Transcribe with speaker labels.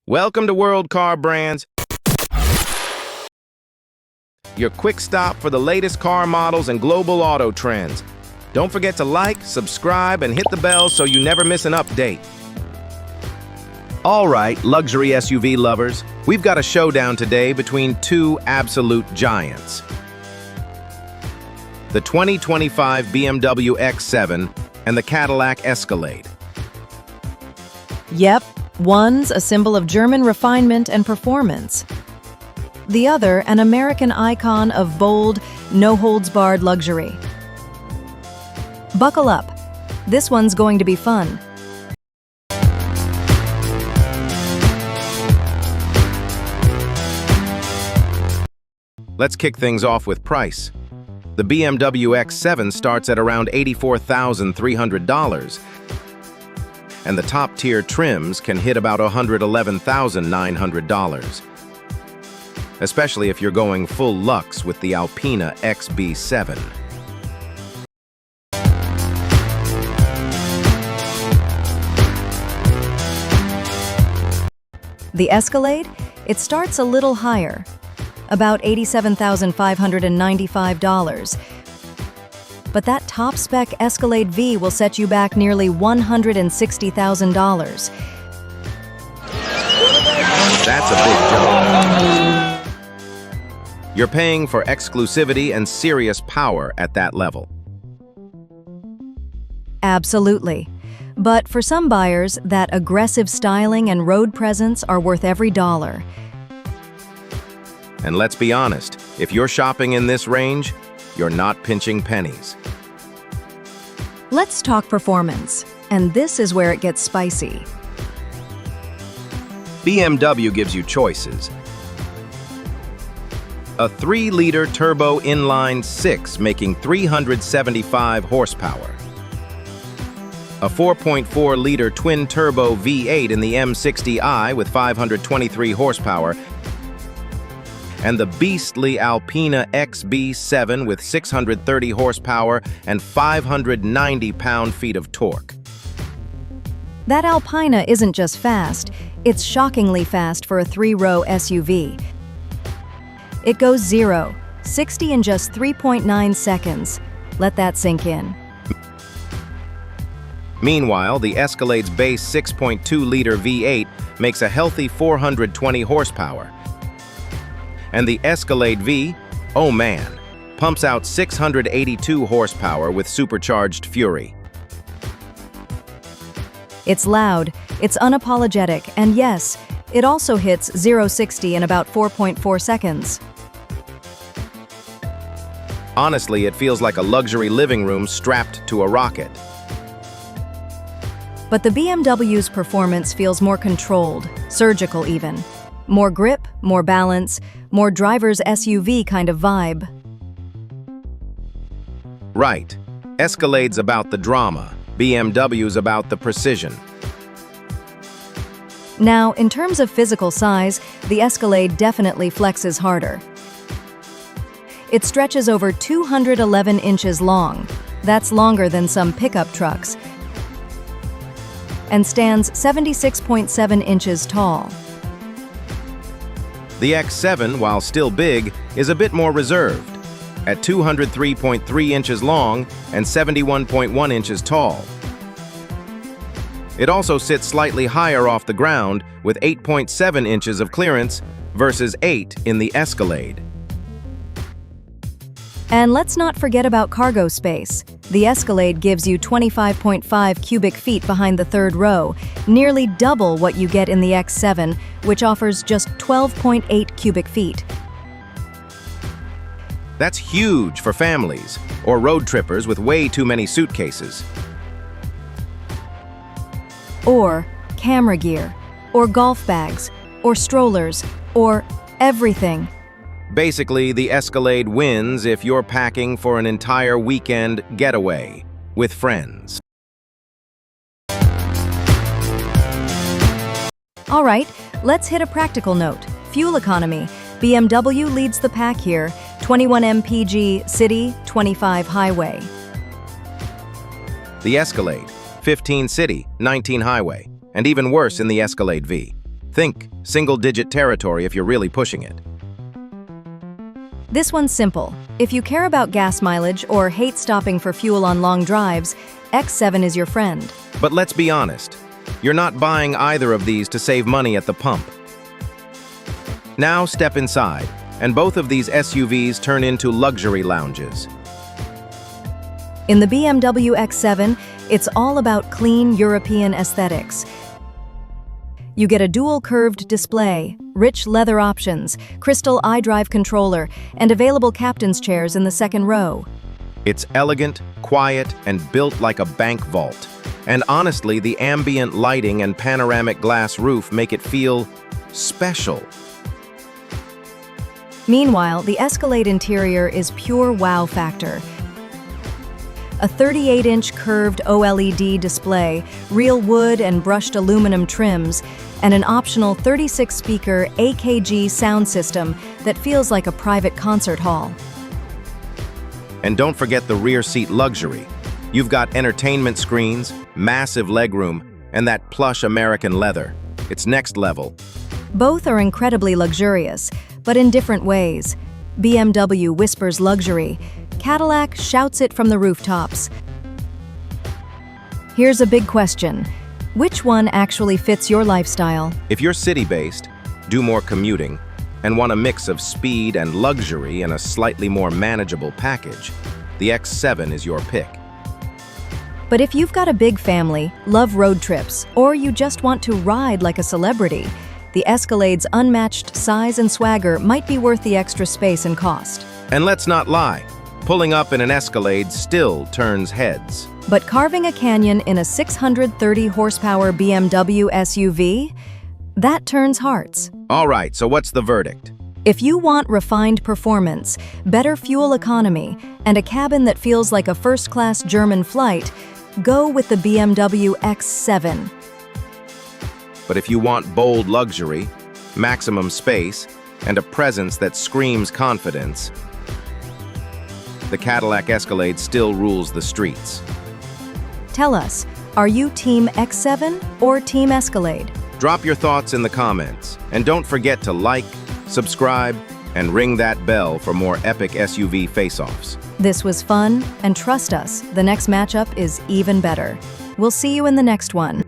Speaker 1: Welcome to World Car Brands, your quick stop for the latest car models and global auto trends. Don't forget to like, subscribe, and hit the bell so you never miss an update. All right, luxury SUV lovers, we've got a showdown today between two absolute giants. The 2025 BMW X7 and the Cadillac Escalade.
Speaker 2: Yep, one's a symbol of German refinement and performance. The other, an American icon of bold, no-holds-barred luxury. Buckle up. This one's going to be fun.
Speaker 1: Let's kick things off with price. The BMW X7 starts at around $84,300, and the top-tier trims can hit about $111,900, especially if you're going full luxe with the Alpina XB7.
Speaker 2: The Escalade? It starts a little higher, about $87,595. But that top-spec Escalade V will set you back nearly $160,000.
Speaker 1: That's a big jump. You're paying for exclusivity and serious power at that level.
Speaker 2: Absolutely. But for some buyers, that aggressive styling and road presence are worth every dollar.
Speaker 1: And let's be honest, if you're shopping in this range, you're not pinching pennies.
Speaker 2: Let's talk performance, and this is where it gets spicy.
Speaker 1: BMW gives you choices. A 3-liter turbo inline-6 making 375 horsepower. A 4.4-liter twin-turbo V8 in the M60i with 523 horsepower, and the beastly Alpina XB7 with 630 horsepower and 590 pound-feet of torque.
Speaker 2: That Alpina isn't just fast, it's shockingly fast for a 3-row SUV. It goes 0-60 in just 3.9 seconds. Let that sink in.
Speaker 1: Meanwhile, the Escalade's base 6.2-liter V8 makes a healthy 420 horsepower. And the Escalade V, oh man, pumps out 682 horsepower with supercharged fury.
Speaker 2: It's loud, it's unapologetic, and yes, it also hits 0-60 in about 4.4 seconds.
Speaker 1: Honestly, it feels like a luxury living room strapped to a rocket.
Speaker 2: But the BMW's performance feels more controlled, surgical even. More grip, more balance, more driver's SUV kind of vibe.
Speaker 1: Right. Escalade's about the drama. BMW's about the precision.
Speaker 2: Now, in terms of physical size, the Escalade definitely flexes harder. It stretches over 211 inches long. That's longer than some pickup trucks. And stands 76.7 inches tall.
Speaker 1: The X7, while still big, is a bit more reserved, at 203.3 inches long and 71.1 inches tall. It also sits slightly higher off the ground with 8.7 inches of clearance versus 8 in the Escalade.
Speaker 2: And let's not forget about cargo space. The Escalade gives you 25.5 cubic feet behind the third row, nearly double what you get in the X7, which offers just 12.8 cubic feet.
Speaker 1: That's huge for families or road trippers with way too many suitcases.
Speaker 2: Or camera gear, or golf bags, or strollers, or everything.
Speaker 1: Basically, the Escalade wins if you're packing for an entire weekend getaway with friends.
Speaker 2: All right, let's hit a practical note. Fuel economy. BMW leads the pack here. 21 MPG city, 25 highway.
Speaker 1: The Escalade, 15 city, 19 highway, and even worse in the Escalade V. Think single-digit territory if you're really pushing it.
Speaker 2: This one's simple. If you care about gas mileage or hate stopping for fuel on long drives, X7 is your friend.
Speaker 1: But let's be honest, you're not buying either of these to save money at the pump. Now step inside, and both of these SUVs turn into luxury lounges.
Speaker 2: In the BMW X7, it's all about clean European aesthetics. You get a dual-curved display, rich leather options, crystal iDrive controller, and available captain's chairs in the second row.
Speaker 1: It's elegant, quiet, and built like a bank vault. And honestly, the ambient lighting and panoramic glass roof make it feel special.
Speaker 2: Meanwhile, the Escalade interior is pure wow factor. A 38-inch curved OLED display, real wood and brushed aluminum trims, and an optional 36-speaker AKG sound system that feels like a private concert hall.
Speaker 1: And don't forget the rear seat luxury. You've got entertainment screens, massive legroom, and that plush American leather. It's next level.
Speaker 2: Both are incredibly luxurious, but in different ways. BMW whispers luxury. Cadillac shouts it from the rooftops. Here's a big question. Which one actually fits your lifestyle?
Speaker 1: If you're city-based, do more commuting, and want a mix of speed and luxury in a slightly more manageable package, the X7 is your pick.
Speaker 2: But if you've got a big family, love road trips, or you just want to ride like a celebrity, the Escalade's unmatched size and swagger might be worth the extra space and cost.
Speaker 1: And let's not lie, pulling up in an Escalade still turns heads.
Speaker 2: But carving a canyon in a 630 horsepower BMW SUV? That turns hearts.
Speaker 1: All right, so what's the verdict?
Speaker 2: If you want refined performance, better fuel economy, and a cabin that feels like a first-class German flight, go with the BMW X7.
Speaker 1: But if you want bold luxury, maximum space, and a presence that screams confidence, the Cadillac Escalade still rules the streets.
Speaker 2: Tell us, are you Team X7 or Team Escalade?
Speaker 1: Drop your thoughts in the comments, and don't forget to like, subscribe, and ring that bell for more epic SUV face-offs.
Speaker 2: This was fun, and trust us, the next matchup is even better. We'll see you in the next one.